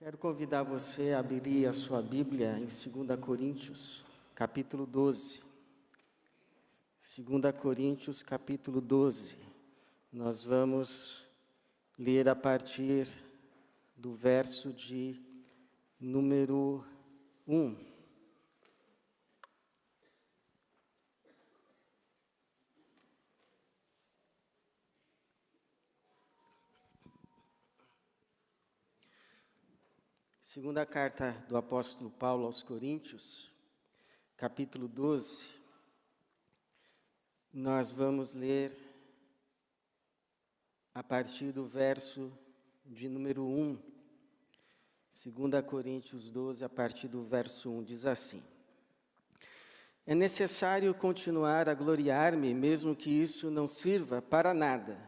Quero convidar você a abrir a sua Bíblia em 2 Coríntios, capítulo 12. 2 Coríntios, capítulo 12. Nós vamos ler a partir do verso de número 1. Segunda carta do apóstolo Paulo aos Coríntios, capítulo 12, nós vamos ler a partir do verso de número 1. 2 Coríntios 12, a partir do verso 1, diz assim: É necessário continuar a gloriar-me, mesmo que isso não sirva para nada.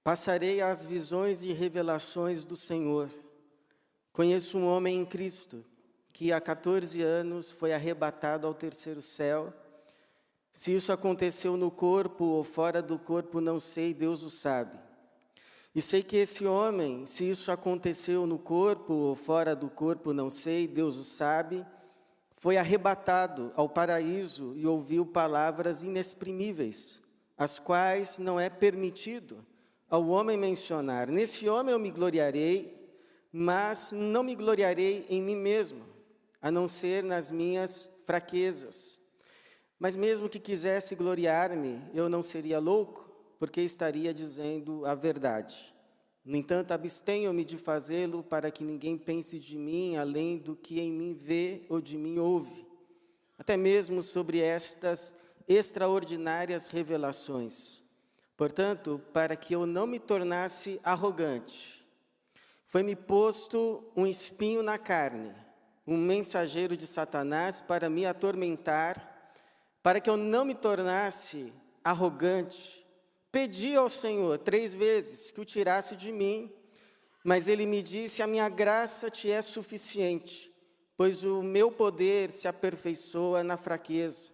Passarei às visões e revelações do Senhor. Conheço um homem em Cristo, que há 14 anos foi arrebatado ao terceiro céu. Se isso aconteceu no corpo ou fora do corpo, não sei, Deus o sabe. E sei que esse homem, se isso aconteceu no corpo ou fora do corpo, não sei, Deus o sabe, foi arrebatado ao paraíso e ouviu palavras inexprimíveis, as quais não é permitido ao homem mencionar. Nesse homem eu me gloriarei, mas não me gloriarei em mim mesmo, a não ser nas minhas fraquezas. Mas mesmo que quisesse gloriar-me, eu não seria louco, porque estaria dizendo a verdade. No entanto, abstenho-me de fazê-lo para que ninguém pense de mim além do que em mim vê ou de mim ouve, até mesmo sobre estas extraordinárias revelações. Portanto, para que eu não me tornasse arrogante, foi-me posto um espinho na carne, um mensageiro de Satanás para me atormentar, para que eu não me tornasse arrogante. Pedi ao Senhor 3 vezes que o tirasse de mim, mas ele me disse: a minha graça te é suficiente, pois o meu poder se aperfeiçoa na fraqueza.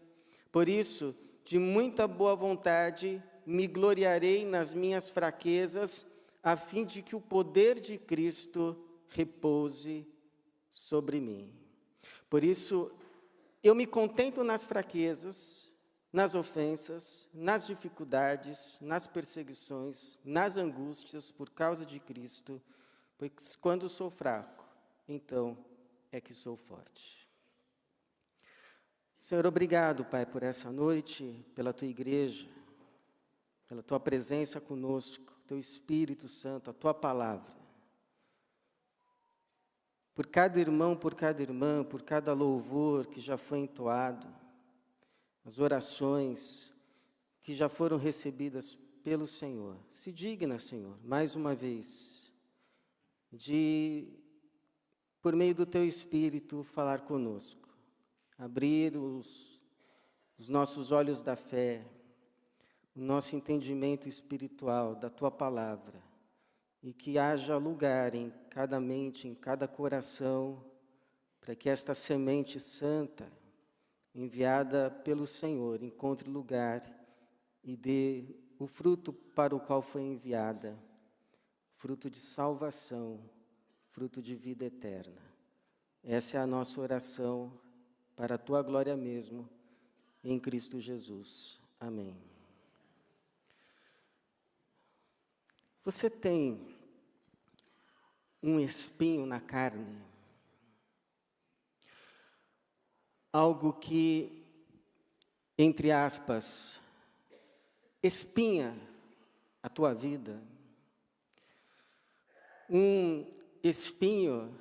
Por isso, de muita boa vontade, me gloriarei nas minhas fraquezas, a fim de que o poder de Cristo repouse sobre mim. Por isso, eu me contento nas fraquezas, nas ofensas, nas dificuldades, nas perseguições, nas angústias por causa de Cristo, pois quando sou fraco, então é que sou forte. Senhor, obrigado, Pai, por essa noite, pela Tua igreja, pela Tua presença conosco, Teu Espírito Santo, a Tua palavra. Por cada irmão, por cada irmã, por cada louvor que já foi entoado, as orações que já foram recebidas pelo Senhor. Se digna, Senhor, mais uma vez, por meio do Teu Espírito, falar conosco, abrir os nossos olhos da fé, o nosso entendimento espiritual da Tua palavra, e que haja lugar em cada mente, em cada coração, para que esta semente santa, enviada pelo Senhor, encontre lugar e dê o fruto para o qual foi enviada, fruto de salvação, fruto de vida eterna. Essa é a nossa oração para a Tua glória mesmo, em Cristo Jesus. Amém. Você tem um espinho na carne? Algo que, entre aspas, espinha a tua vida? Um espinho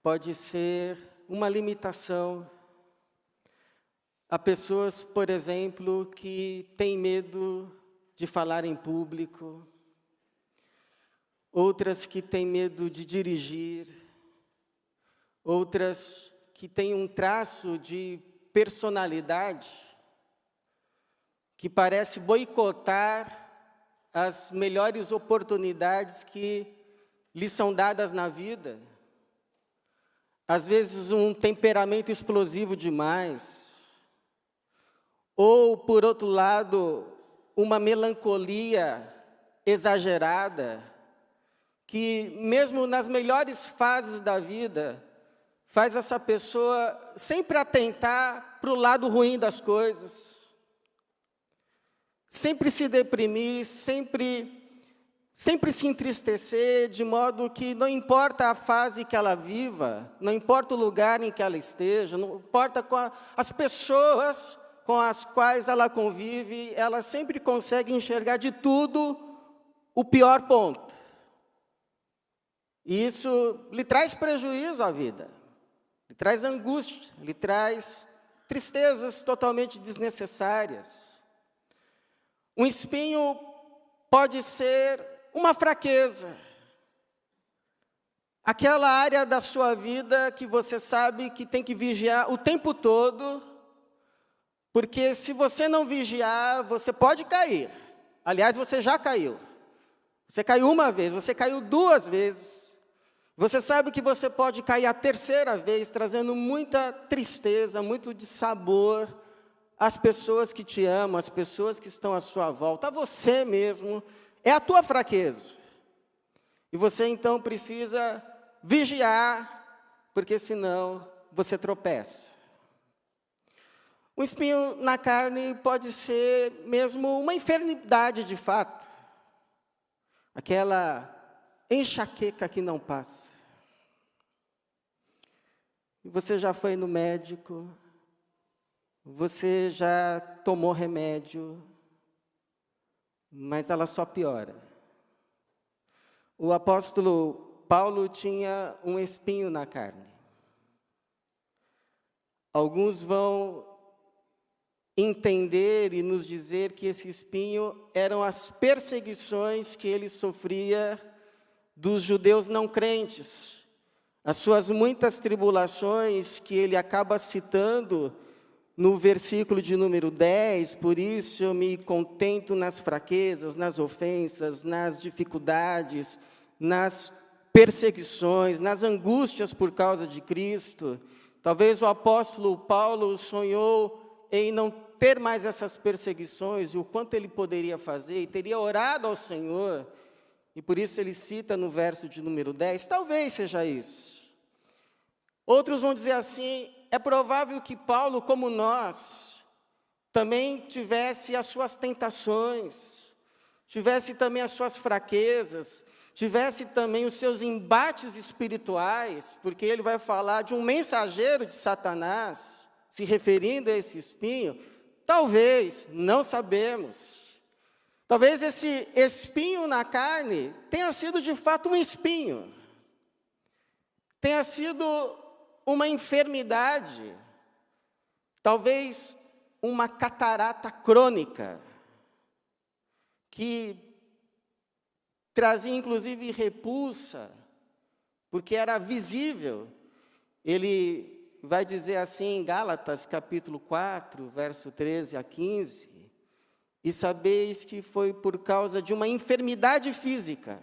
pode ser uma limitação. Há pessoas, por exemplo, que têm medo de falar em público, outras que têm medo de dirigir, outras que têm um traço de personalidade que parece boicotar as melhores oportunidades que lhes são dadas na vida. Às vezes um temperamento explosivo demais, ou, por outro lado, uma melancolia exagerada, que mesmo nas melhores fases da vida, faz essa pessoa sempre atentar para o lado ruim das coisas, sempre se deprimir, sempre se entristecer, de modo que não importa a fase que ela viva, não importa o lugar em que ela esteja, não importa as pessoas com as quais ela convive, ela sempre consegue enxergar de tudo o pior ponto. E isso lhe traz prejuízo à vida, lhe traz angústia, lhe traz tristezas totalmente desnecessárias. Um espinho pode ser uma fraqueza, aquela área da sua vida que você sabe que tem que vigiar o tempo todo, porque se você não vigiar, você pode cair. Aliás, você já caiu. Você caiu uma vez, você caiu 2 vezes. Você sabe que você pode cair a 3ª vez, trazendo muita tristeza, muito dissabor às pessoas que te amam, às pessoas que estão à sua volta, a você mesmo. É a tua fraqueza. E você então precisa vigiar, porque senão você tropeça. Um espinho na carne pode ser mesmo uma enfermidade de fato. Aquela enxaqueca que não passa. E você já foi no médico, você já tomou remédio, mas ela só piora. O apóstolo Paulo tinha um espinho na carne. Alguns vão entender e nos dizer que esse espinho eram as perseguições que ele sofria dos judeus não crentes, as suas muitas tribulações que ele acaba citando no versículo de número 10, por isso eu me contento nas fraquezas, nas ofensas, nas dificuldades, nas perseguições, nas angústias por causa de Cristo. Talvez o apóstolo Paulo sonhou em não ter mais essas perseguições, e o quanto ele poderia fazer, e teria orado ao Senhor, e por isso ele cita no verso de número 10, talvez seja isso. Outros vão dizer assim, é provável que Paulo, como nós, também tivesse as suas tentações, tivesse também as suas fraquezas, tivesse também os seus embates espirituais, porque ele vai falar de um mensageiro de Satanás, se referindo a esse espinho. Talvez, não sabemos. Talvez esse espinho na carne tenha sido de fato um espinho, tenha sido uma enfermidade, talvez uma catarata crônica, que trazia inclusive repulsa, porque era visível. Ele vai dizer assim em Gálatas capítulo 4, verso 13 a 15, e sabeis que foi por causa de uma enfermidade física,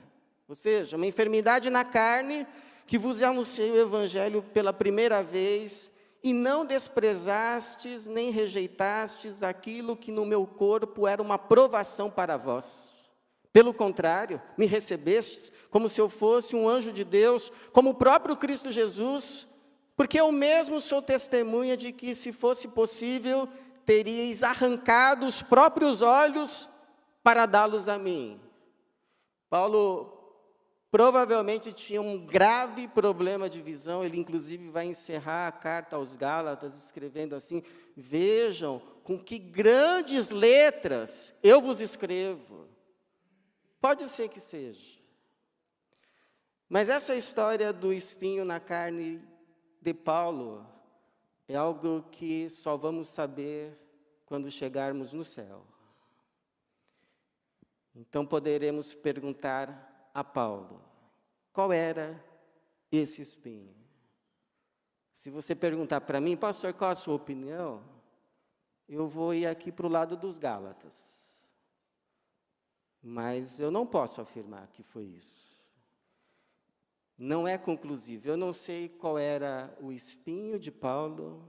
ou seja, uma enfermidade na carne, que vos anunciei o Evangelho pela primeira vez, e não desprezastes nem rejeitastes aquilo que no meu corpo era uma provação para vós. Pelo contrário, me recebestes como se eu fosse um anjo de Deus, como o próprio Cristo Jesus, porque eu mesmo sou testemunha de que, se fosse possível, teríeis arrancado os próprios olhos para dá-los a mim. Paulo provavelmente tinha um grave problema de visão, ele inclusive vai encerrar a carta aos Gálatas escrevendo assim, vejam com que grandes letras eu vos escrevo. Pode ser que seja. Mas essa história do espinho na carne de Paulo é algo que só vamos saber quando chegarmos no céu. Então poderemos perguntar a Paulo, qual era esse espinho? Se você perguntar para mim, pastor, qual a sua opinião? Eu vou ir aqui para o lado dos Gálatas. Mas eu não posso afirmar que foi isso. Não é conclusivo. Eu não sei qual era o espinho de Paulo.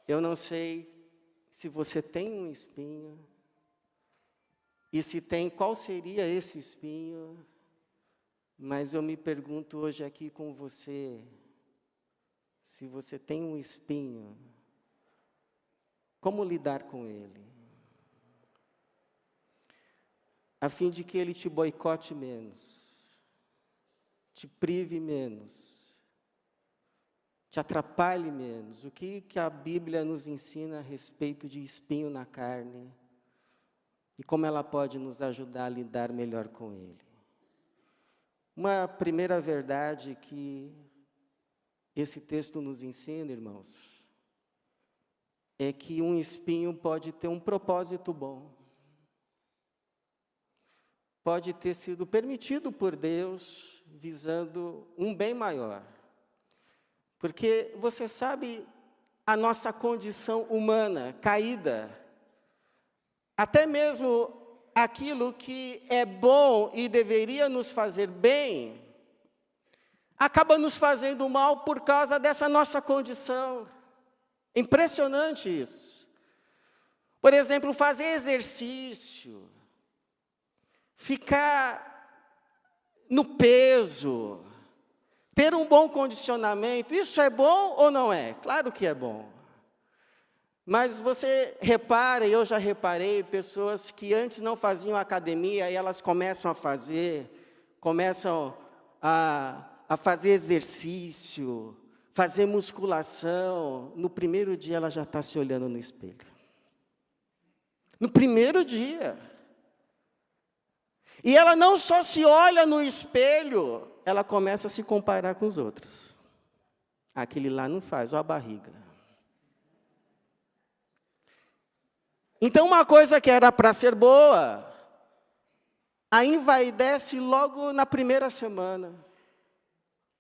Eu não sei se você tem um espinho. E se tem, qual seria esse espinho? Mas eu me pergunto hoje aqui com você, se você tem um espinho, como lidar com ele? A fim de que ele te boicote menos, te prive menos, te atrapalhe menos. O que a Bíblia nos ensina a respeito de espinho na carne e como ela pode nos ajudar a lidar melhor com ele? Uma primeira verdade que esse texto nos ensina, irmãos, é que um espinho pode ter um propósito bom. Pode ter sido permitido por Deus, visando um bem maior. Porque você sabe a nossa condição humana, caída, até mesmo aquilo que é bom e deveria nos fazer bem, acaba nos fazendo mal por causa dessa nossa condição. Impressionante isso. Por exemplo, fazer exercício, ficar no peso, ter um bom condicionamento, isso é bom ou não é? Claro que é bom. Mas você repara, e eu já reparei, pessoas que antes não faziam academia, e elas começam a fazer, começam a fazer exercício, fazer musculação. No primeiro dia ela já está se olhando no espelho. No primeiro dia. E ela não só se olha no espelho, ela começa a se comparar com os outros. Aquele lá não faz, olha a barriga. Então, uma coisa que era para ser boa, a envaidece logo na primeira semana,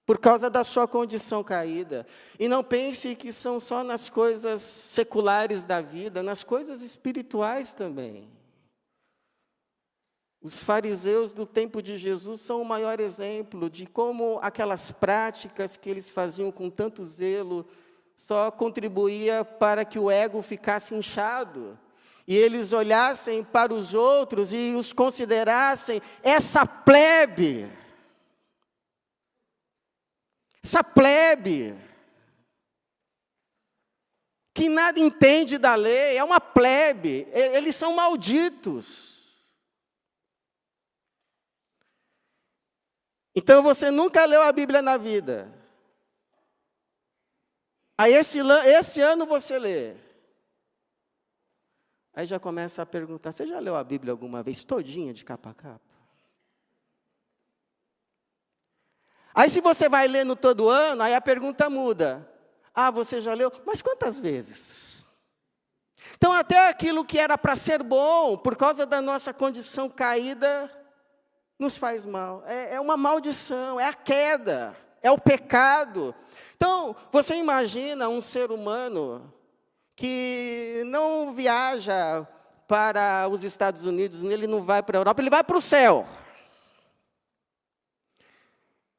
por causa da sua condição caída. E não pense que são só nas coisas seculares da vida, nas coisas espirituais também. Os fariseus do tempo de Jesus são o maior exemplo de como aquelas práticas que eles faziam com tanto zelo só contribuía para que o ego ficasse inchado. E eles olhassem para os outros e os considerassem essa plebe. Essa plebe. Que nada entende da lei, é uma plebe. Eles são malditos. Então você nunca leu a Bíblia na vida. Aí esse ano você lê. Aí já começa a perguntar, você já leu a Bíblia alguma vez, todinha, de capa a capa? Aí se você vai lendo todo ano, aí a pergunta muda. Ah, você já leu? Mas quantas vezes? Então até aquilo que era para ser bom, por causa da nossa condição caída, nos faz mal. É uma maldição, é a queda, é o pecado. Então, você imagina um ser humano que não viaja para os Estados Unidos, ele não vai para a Europa, ele vai para o céu.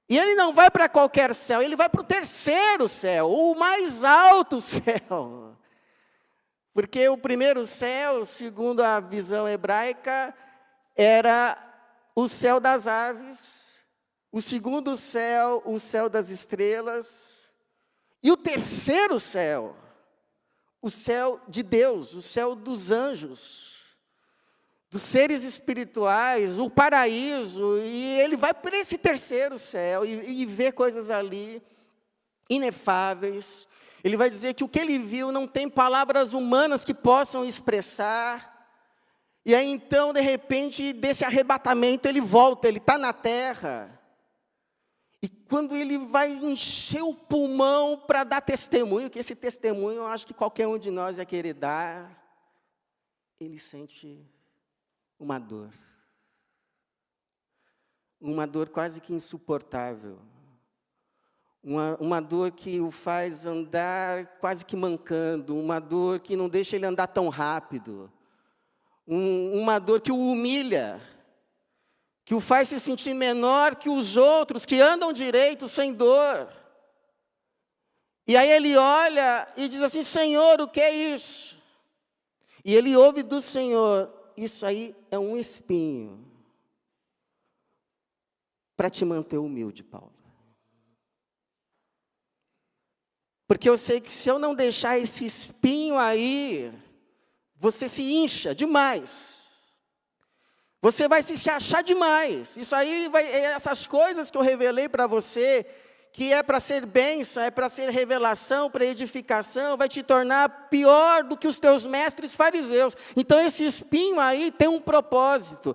E ele não vai para qualquer céu, ele vai para o terceiro céu, o mais alto céu. Porque o primeiro céu, segundo a visão hebraica, era o céu das aves, o segundo céu, o céu das estrelas, e o terceiro céu, o céu de Deus, o céu dos anjos, dos seres espirituais, o paraíso, e ele vai para esse terceiro céu e vê coisas ali inefáveis. Ele vai dizer que o que ele viu não tem palavras humanas que possam expressar. E aí então, de repente, desse arrebatamento, ele volta, ele está na terra. E quando ele vai encher o pulmão para dar testemunho, que esse testemunho eu acho que qualquer um de nós ia querer dar, ele sente uma dor quase que insuportável, uma dor que o faz andar quase que mancando, uma dor que não deixa ele andar tão rápido, uma dor que o humilha, que o faz se sentir menor que os outros, que andam direito sem dor. E aí ele olha e diz assim, Senhor, o que é isso? E ele ouve do Senhor, isso aí é um espinho. para te manter humilde, Paulo. Porque eu sei que se eu não deixar esse espinho aí, você se incha demais. Você vai se achar demais. Isso aí, essas coisas que eu revelei para você, que é para ser bênção, é para ser revelação, para edificação, vai te tornar pior do que os teus mestres fariseus. Então esse espinho aí tem um propósito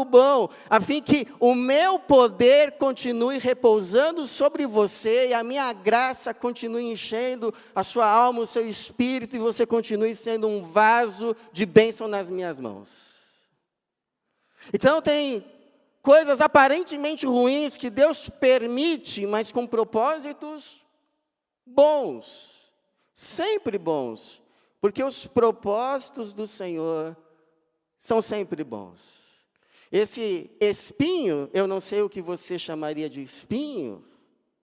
bom, a fim que o meu poder continue repousando sobre você e a minha graça continue enchendo a sua alma, o seu espírito, e você continue sendo um vaso de bênção nas minhas mãos. Então tem coisas aparentemente ruins que Deus permite, mas com propósitos bons, sempre bons, porque os propósitos do Senhor são sempre bons. Esse espinho, eu não sei o que você chamaria de espinho,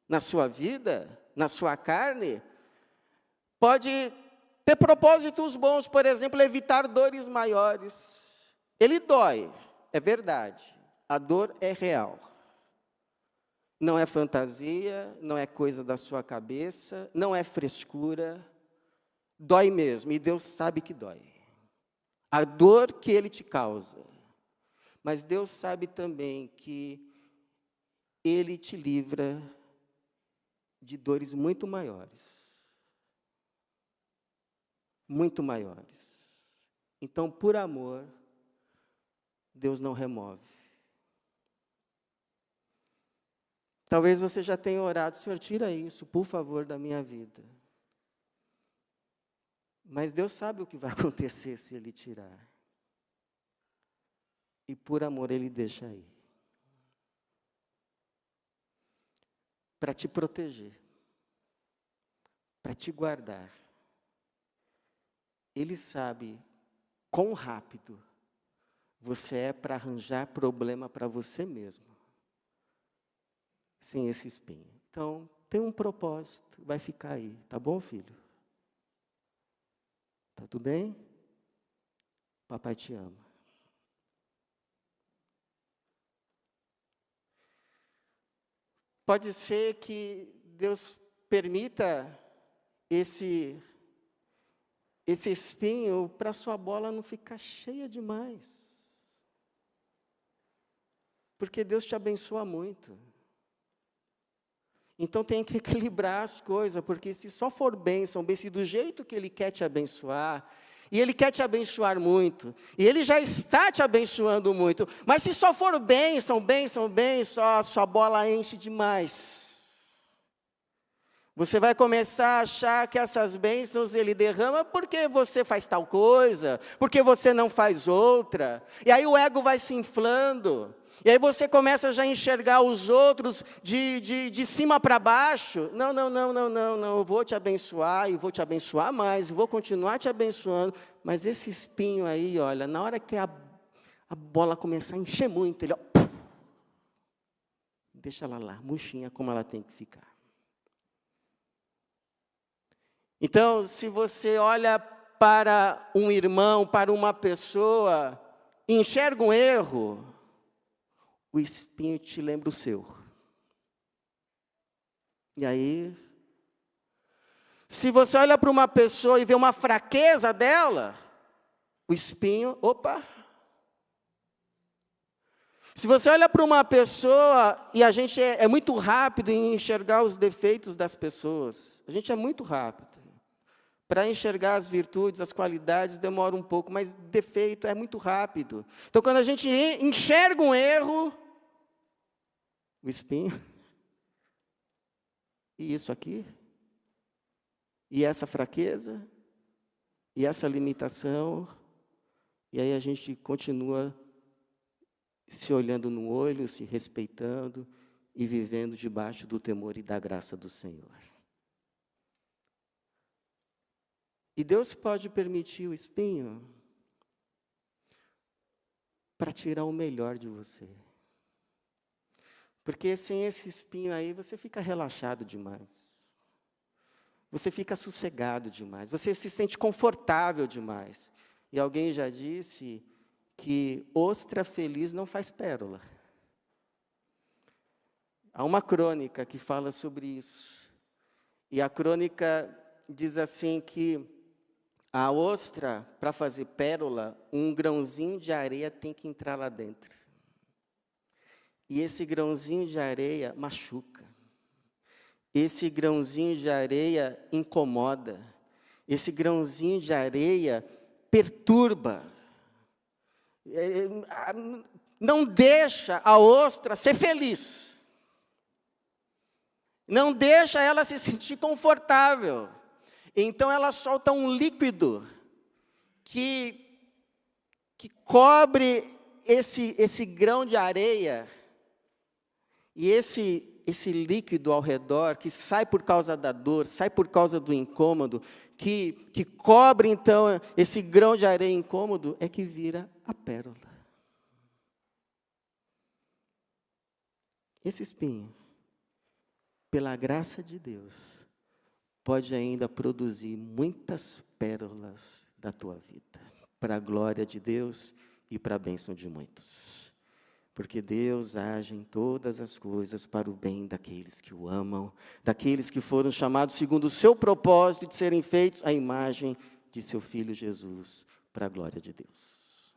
na sua vida, na sua carne, pode ter propósitos bons, por exemplo, evitar dores maiores. Ele dói, é verdade. A dor é real. Não é fantasia, não é coisa da sua cabeça, não é frescura. Dói mesmo, e Deus sabe que dói. A dor que Ele te causa. Mas Deus sabe também que Ele te livra de dores muito maiores. Muito maiores. Então, por amor, Deus não remove. Talvez você já tenha orado, Senhor, tira isso, por favor, da minha vida. Mas Deus sabe o que vai acontecer se Ele tirar. E por amor Ele deixa aí. Para te proteger. Para te guardar. Ele sabe quão rápido você é para arranjar problema para você mesmo. Sem esse espinho. Então, tem um propósito, vai ficar aí. Tá bom, filho? Tá tudo bem? Papai te ama. Pode ser que Deus permita esse espinho para a sua bola não ficar cheia demais. Porque Deus te abençoa muito. Então tem que equilibrar as coisas, porque se só for bênção do jeito que Ele quer te abençoar, e Ele quer te abençoar muito, e Ele já está te abençoando muito, mas se só for bênção, só a sua bola enche demais. Você vai começar a achar que essas bênçãos Ele derrama porque você faz tal coisa, porque você não faz outra, e aí o ego vai se inflando. E aí você começa já a enxergar os outros de cima para baixo. Não, eu vou te abençoar, e vou te abençoar mais, vou continuar te abençoando. Mas esse espinho aí, olha, na hora que a bola começar a encher muito, ele, ó, deixa ela lá, murchinha como ela tem que ficar. Então, se você olha para um irmão, para uma pessoa, e enxerga um erro, o espinho te lembra o seu. E aí, se você olha para uma pessoa e vê uma fraqueza dela, o espinho, opa. Se você olha para uma pessoa, e a gente é muito rápido em enxergar os defeitos das pessoas, a gente é muito rápido. Para enxergar as virtudes, as qualidades, demora um pouco, mas defeito é muito rápido. Então, quando a gente enxerga um erro, o espinho, e isso aqui, e essa fraqueza, e essa limitação, e aí a gente continua se olhando no olho, se respeitando e vivendo debaixo do temor e da graça do Senhor. E Deus pode permitir o espinho para tirar o melhor de você. Porque sem esse espinho aí, você fica relaxado demais. Você fica sossegado demais. Você se sente confortável demais. E alguém já disse que ostra feliz não faz pérola. Há uma crônica que fala sobre isso. E a crônica diz assim que a ostra, para fazer pérola, um grãozinho de areia tem que entrar lá dentro. E esse grãozinho de areia machuca. Esse grãozinho de areia incomoda. Esse grãozinho de areia perturba. Não deixa a ostra ser feliz. Não deixa ela se sentir confortável. Então ela solta um líquido que cobre esse grão de areia. E esse líquido ao redor, que sai por causa da dor, sai por causa do incômodo, que cobre, então, esse grão de areia incômodo, é que vira a pérola. Esse espinho, pela graça de Deus, pode ainda produzir muitas pérolas da tua vida, para a glória de Deus e para a bênção de muitos. Porque Deus age em todas as coisas para o bem daqueles que o amam, daqueles que foram chamados segundo o seu propósito de serem feitos à imagem de seu Filho Jesus, para a glória de Deus.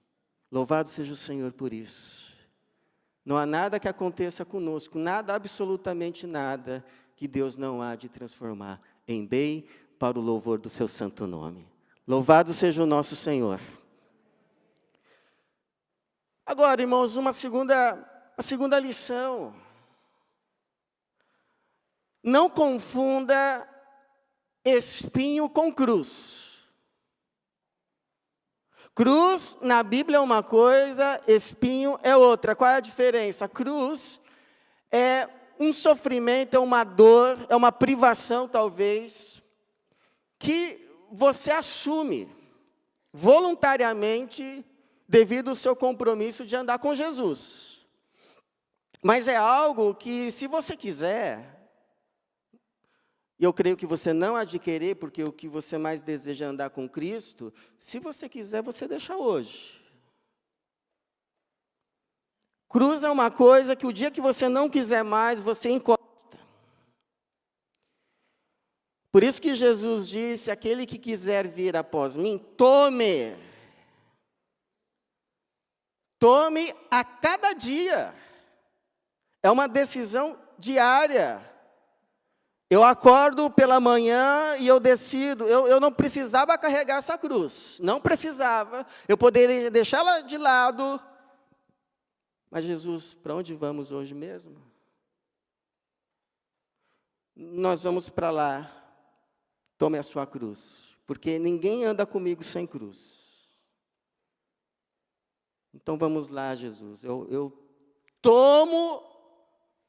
Louvado seja o Senhor por isso. Não há nada que aconteça conosco, nada, absolutamente nada, que Deus não há de transformar em bem para o louvor do seu santo nome. Louvado seja o nosso Senhor. Agora, irmãos, uma segunda lição. Não confunda espinho com cruz. Cruz, na Bíblia, é uma coisa, espinho é outra. Qual é a diferença? Cruz é um sofrimento, é uma dor, é uma privação, talvez, que você assume voluntariamente devido ao seu compromisso de andar com Jesus. Mas é algo que, se você quiser, e eu creio que você não há de querer, porque o que você mais deseja é andar com Cristo, se você quiser, você deixa hoje. Cruz é uma coisa que o dia que você não quiser mais, você encosta. Por isso que Jesus disse, aquele que quiser vir após mim, tome a cada dia. É uma decisão diária. Eu acordo pela manhã e eu decido. Eu não precisava carregar essa cruz. Não precisava. Eu poderia deixá-la de lado. Mas Jesus, para onde vamos hoje mesmo? Nós vamos para lá. Tome a sua cruz. Porque ninguém anda comigo sem cruz. Então vamos lá, Jesus. Eu tomo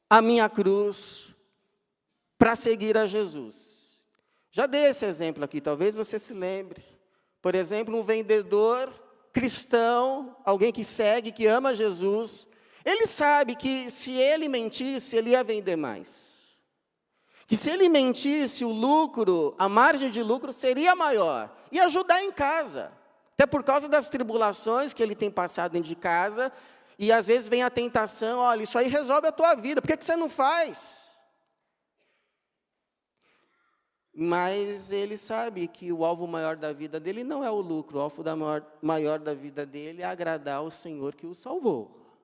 a minha cruz para seguir a Jesus. Já dei esse exemplo aqui, talvez você se lembre. Por exemplo, um vendedor cristão, alguém que segue, que ama Jesus, ele sabe que se ele mentisse, ele ia vender mais. Que se ele mentisse, o lucro, a margem de lucro seria maior. E ajudar em casa. Até por causa das tribulações que ele tem passado dentro de casa, e às vezes vem a tentação, olha, isso aí resolve a tua vida, por que você não faz? Mas ele sabe que o alvo maior da vida dele não é o lucro, o alvo maior da vida dele é agradar ao Senhor que o salvou.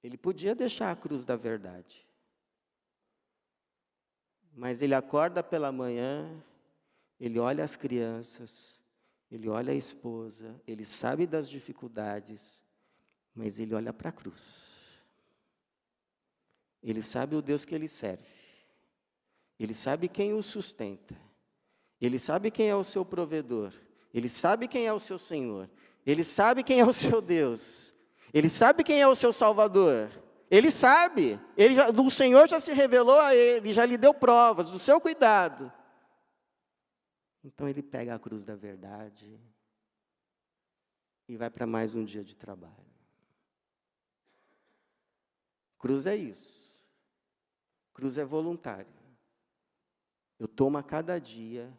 Ele podia deixar a cruz da verdade. Mas ele acorda pela manhã, ele olha as crianças, ele olha a esposa, ele sabe das dificuldades, mas ele olha para a cruz. Ele sabe o Deus que ele serve. Ele sabe quem o sustenta. Ele sabe quem é o seu provedor. Ele sabe quem é o seu Senhor. Ele sabe quem é o seu Deus. Ele sabe quem é o seu Salvador. Ele sabe. O Senhor já se revelou a ele, já lhe deu provas do seu cuidado. Então ele pega a cruz da verdade e vai para mais um dia de trabalho. Cruz é isso. Cruz é voluntário. Eu tomo a cada dia,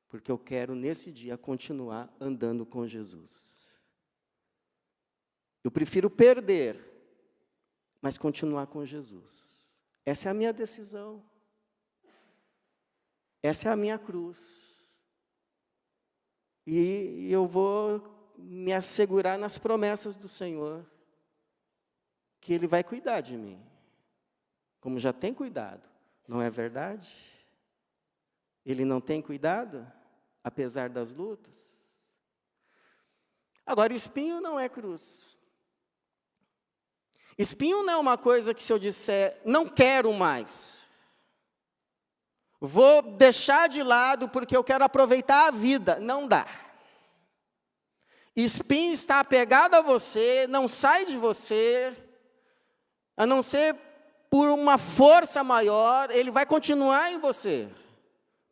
porque eu quero nesse dia continuar andando com Jesus. Eu prefiro perder mas continuar com Jesus. Essa é a minha decisão. Essa é a minha cruz. E eu vou me assegurar nas promessas do Senhor, que Ele vai cuidar de mim, como já tem cuidado, não é verdade? Ele não tem cuidado, apesar das lutas? Agora, espinho não é cruz. Espinho não é uma coisa que se eu disser, não quero mais, vou deixar de lado porque eu quero aproveitar a vida, não dá. Espinho está apegado a você, não sai de você, a não ser por uma força maior, ele vai continuar em você.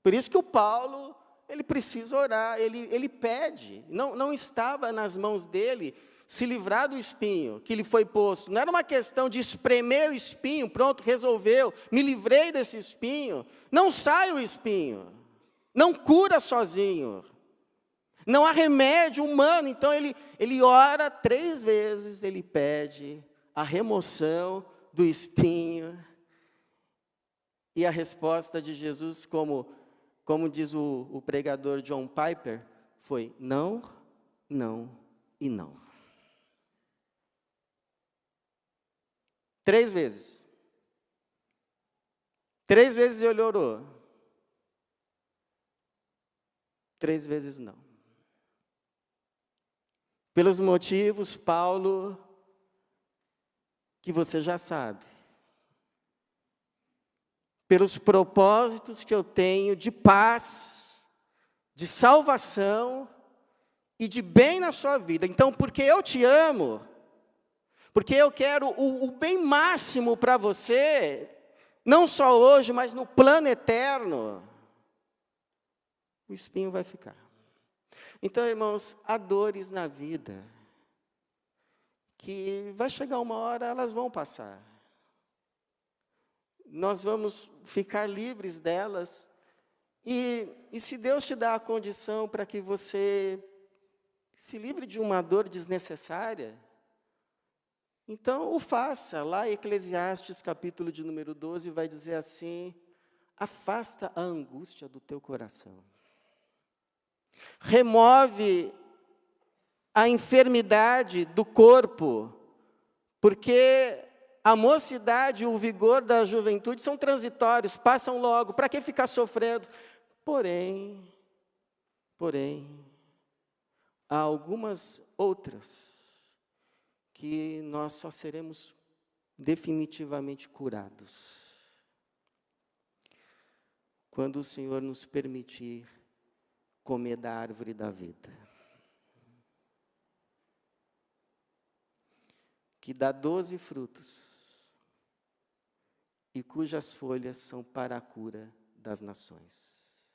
Por isso que o Paulo, ele precisa orar, ele pede, não estava nas mãos dele se livrar do espinho que lhe foi posto. Não era uma questão de espremer o espinho, pronto, resolveu, me livrei desse espinho. Não sai o espinho, não cura sozinho. Não há remédio humano, então ele ora 3 vezes, ele pede a remoção do espinho. E a resposta de Jesus, como diz o pregador John Piper, foi não, não e não. 3 vezes. 3 vezes ele orou. 3 vezes não. Pelos motivos, Paulo, que você já sabe. Pelos propósitos que eu tenho de paz, de salvação e de bem na sua vida. Então, porque eu te amo, porque eu quero o bem máximo para você, não só hoje, mas no plano eterno, o espinho vai ficar. Então, irmãos, há dores na vida que vai chegar uma hora, elas vão passar. Nós vamos ficar livres delas. E se Deus te dá a condição para que você se livre de uma dor desnecessária, então o faça. Lá em Eclesiastes, capítulo de número 12, vai dizer assim: afasta a angústia do teu coração. Remove a enfermidade do corpo, porque a mocidade e o vigor da juventude são transitórios, passam logo, para que ficar sofrendo? Porém, há algumas outras que nós só seremos definitivamente curados quando o Senhor nos permitir comer da árvore da vida, que dá 12 frutos e cujas folhas são para a cura das nações.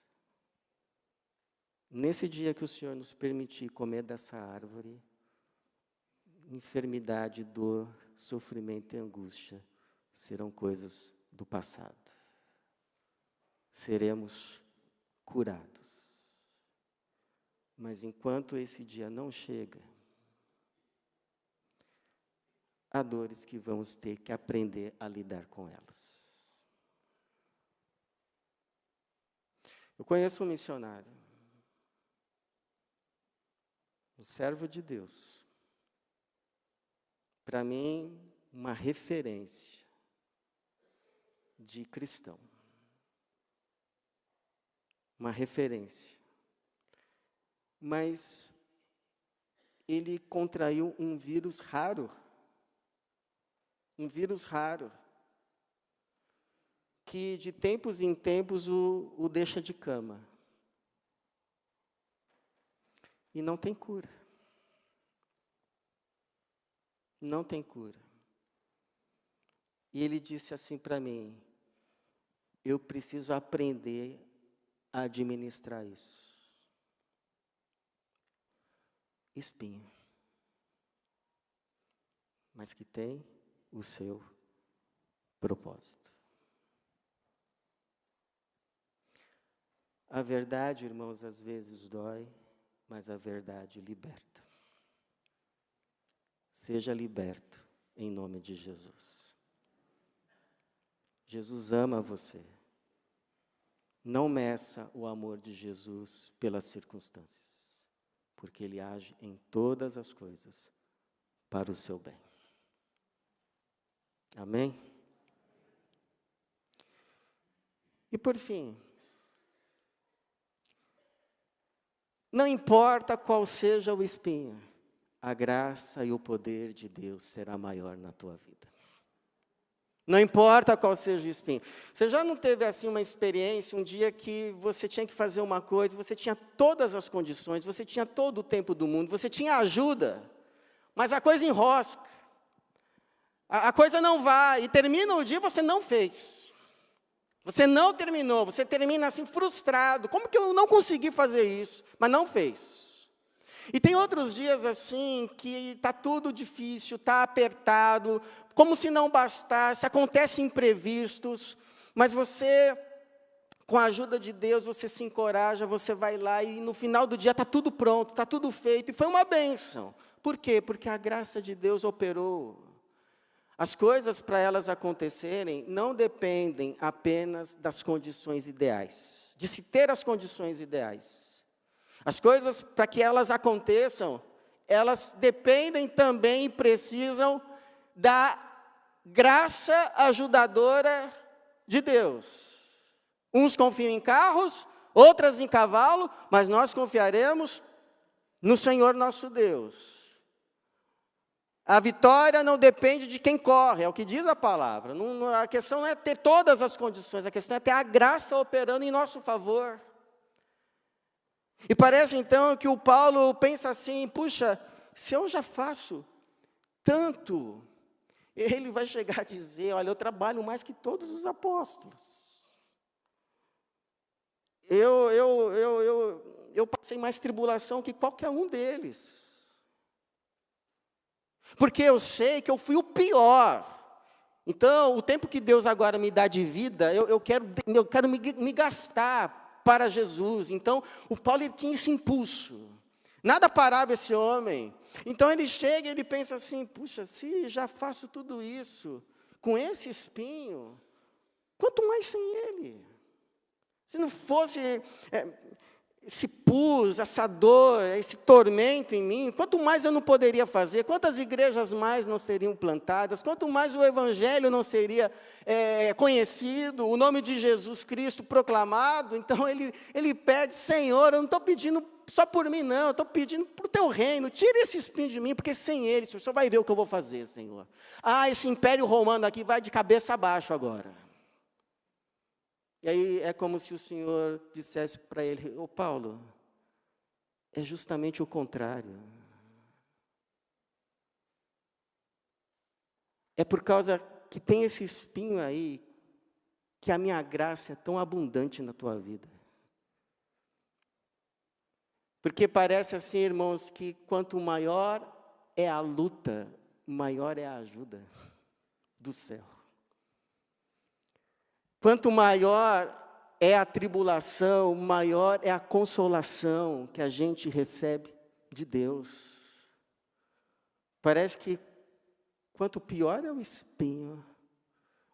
Nesse dia que o Senhor nos permitir comer dessa árvore, enfermidade, dor, sofrimento e angústia serão coisas do passado. Seremos curados. Mas enquanto esse dia não chega, há dores que vamos ter que aprender a lidar com elas. Eu conheço um missionário, um servo de Deus, para mim, uma referência de cristão. Uma referência. Mas ele contraiu um vírus raro, que de tempos em tempos o deixa de cama. E não tem cura. Não tem cura. E ele disse assim para mim: eu preciso aprender a administrar isso. Espinho. Mas que tem o seu propósito. A verdade, irmãos, às vezes dói, mas a verdade liberta. Seja liberto em nome de Jesus. Jesus ama você. Não meça o amor de Jesus pelas circunstâncias, porque Ele age em todas as coisas para o seu bem. Amém? E por fim, não importa qual seja o espinho, a graça e o poder de Deus será maior na tua vida. Não importa qual seja o espinho. Você já não teve assim uma experiência, um dia que você tinha que fazer uma coisa, você tinha todas as condições, você tinha todo o tempo do mundo, você tinha ajuda, mas a coisa enrosca. A coisa não vai, e termina o dia e você não fez. Você não terminou, você termina assim frustrado. Como que eu não consegui fazer isso? Mas não fez. E tem outros dias assim, que está tudo difícil, está apertado, como se não bastasse, acontecem imprevistos, mas você, com a ajuda de Deus, você se encoraja, você vai lá e no final do dia está tudo pronto, está tudo feito, e foi uma bênção. Por quê? Porque a graça de Deus operou. As coisas, para elas acontecerem, não dependem apenas das condições ideais, de se ter as condições ideais. As coisas, para que elas aconteçam, elas dependem também e precisam da graça ajudadora de Deus. Uns confiam em carros, outras em cavalo, mas nós confiaremos no Senhor nosso Deus. A vitória não depende de quem corre, é o que diz a palavra. A questão não é ter todas as condições, a questão é ter a graça operando em nosso favor. E parece então que o Paulo pensa assim, puxa, se eu já faço tanto, ele vai chegar a dizer, olha, eu trabalho mais que todos os apóstolos. Eu passei mais tribulação que qualquer um deles. Porque eu sei que eu fui o pior. Então, o tempo que Deus agora me dá de vida, eu quero me gastar para Jesus. Então, o Paulo ele tinha esse impulso. Nada parava esse homem. Então, ele chega e ele pensa assim, puxa, se já faço tudo isso, com esse espinho, quanto mais sem ele? Se não fosse esse pus, essa dor, esse tormento em mim, quanto mais eu não poderia fazer, quantas igrejas mais não seriam plantadas, quanto mais o Evangelho não seria conhecido, o nome de Jesus Cristo proclamado. Então ele pede, Senhor, eu não estou pedindo só por mim não, eu estou pedindo para o teu reino, tira esse espinho de mim, porque sem ele, o Senhor vai ver o que eu vou fazer, Senhor. Esse império romano aqui vai de cabeça abaixo agora. E aí é como se o Senhor dissesse para ele, ô Paulo, é justamente o contrário. É por causa que tem esse espinho aí, que a minha graça é tão abundante na tua vida. Porque parece assim, irmãos, que quanto maior é a luta, maior é a ajuda do céu. Quanto maior é a tribulação, maior é a consolação que a gente recebe de Deus. Parece que quanto pior é o espinho,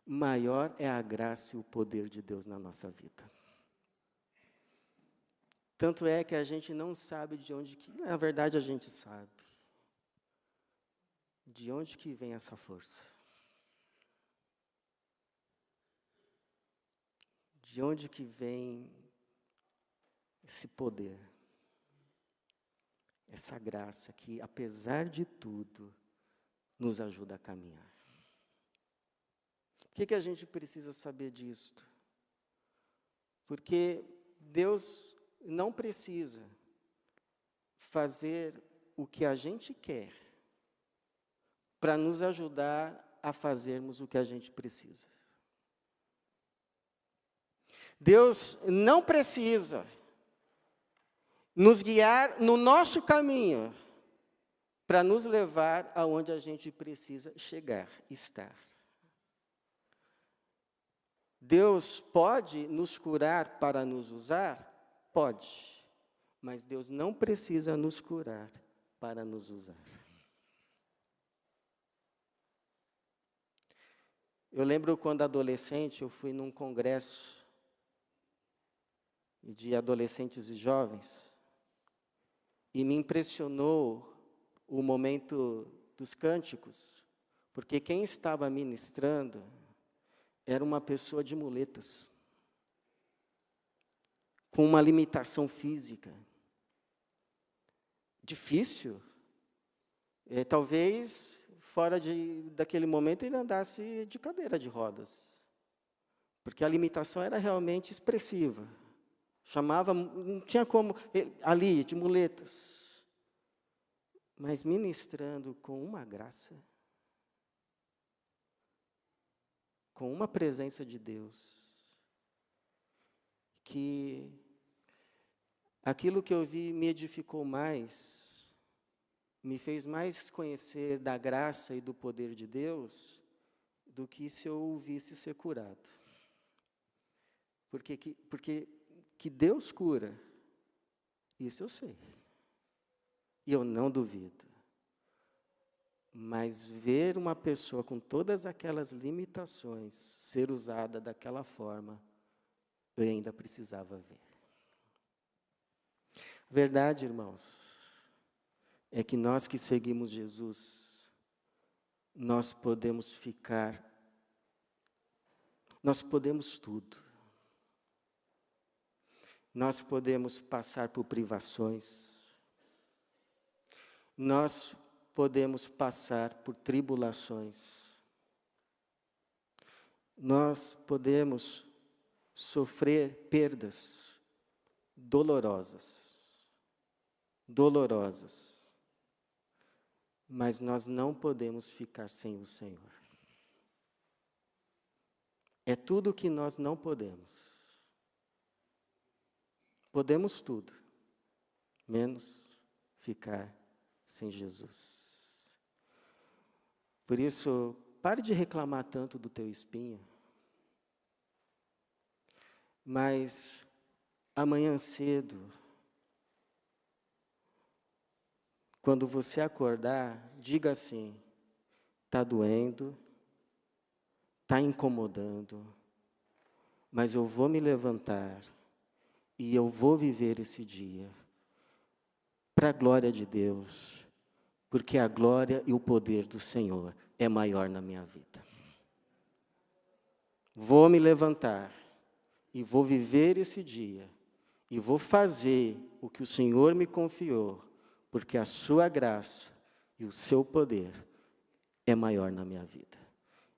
maior é a graça e o poder de Deus na nossa vida. Tanto é que a gente não sabe de onde que, na verdade a gente sabe. De onde que vem essa força? De onde que vem esse poder? Essa graça que, apesar de tudo, nos ajuda a caminhar. Por que a gente precisa saber disto? Porque Deus não precisa fazer o que a gente quer para nos ajudar a fazermos o que a gente precisa. Deus não precisa nos guiar no nosso caminho para nos levar aonde a gente precisa chegar, estar. Deus pode nos curar para nos usar? Pode. Mas Deus não precisa nos curar para nos usar. Eu lembro quando adolescente, eu fui num congresso de adolescentes e jovens, e me impressionou o momento dos cânticos, porque quem estava ministrando era uma pessoa de muletas, com uma limitação física. Difícil. Talvez, fora daquele momento, ele andasse de cadeira de rodas, porque a limitação era realmente expressiva. Não tinha como, ali, de muletas, mas ministrando com uma graça, com uma presença de Deus, que aquilo que eu vi me edificou mais, me fez mais conhecer da graça e do poder de Deus, do que se eu ouvisse ser curado. Porque que Deus cura, isso eu sei, e eu não duvido. Mas ver uma pessoa com todas aquelas limitações ser usada daquela forma, eu ainda precisava ver. Verdade, irmãos, é que nós que seguimos Jesus, nós podemos tudo. Nós podemos passar por privações, nós podemos passar por tribulações, nós podemos sofrer perdas dolorosas, mas nós não podemos ficar sem o Senhor. É tudo o que nós não podemos. Podemos tudo, menos ficar sem Jesus. Por isso, pare de reclamar tanto do teu espinho, mas amanhã cedo, quando você acordar, diga assim: está doendo, está incomodando, mas eu vou me levantar e eu vou viver esse dia para a glória de Deus, porque a glória e o poder do Senhor é maior na minha vida. Vou me levantar e vou viver esse dia e vou fazer o que o Senhor me confiou, porque a sua graça e o seu poder é maior na minha vida.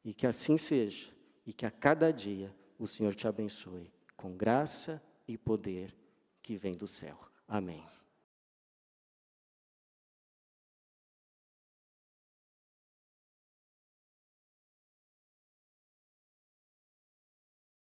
E que assim seja, e que a cada dia o Senhor te abençoe com graça e poder que vem do céu. Amém.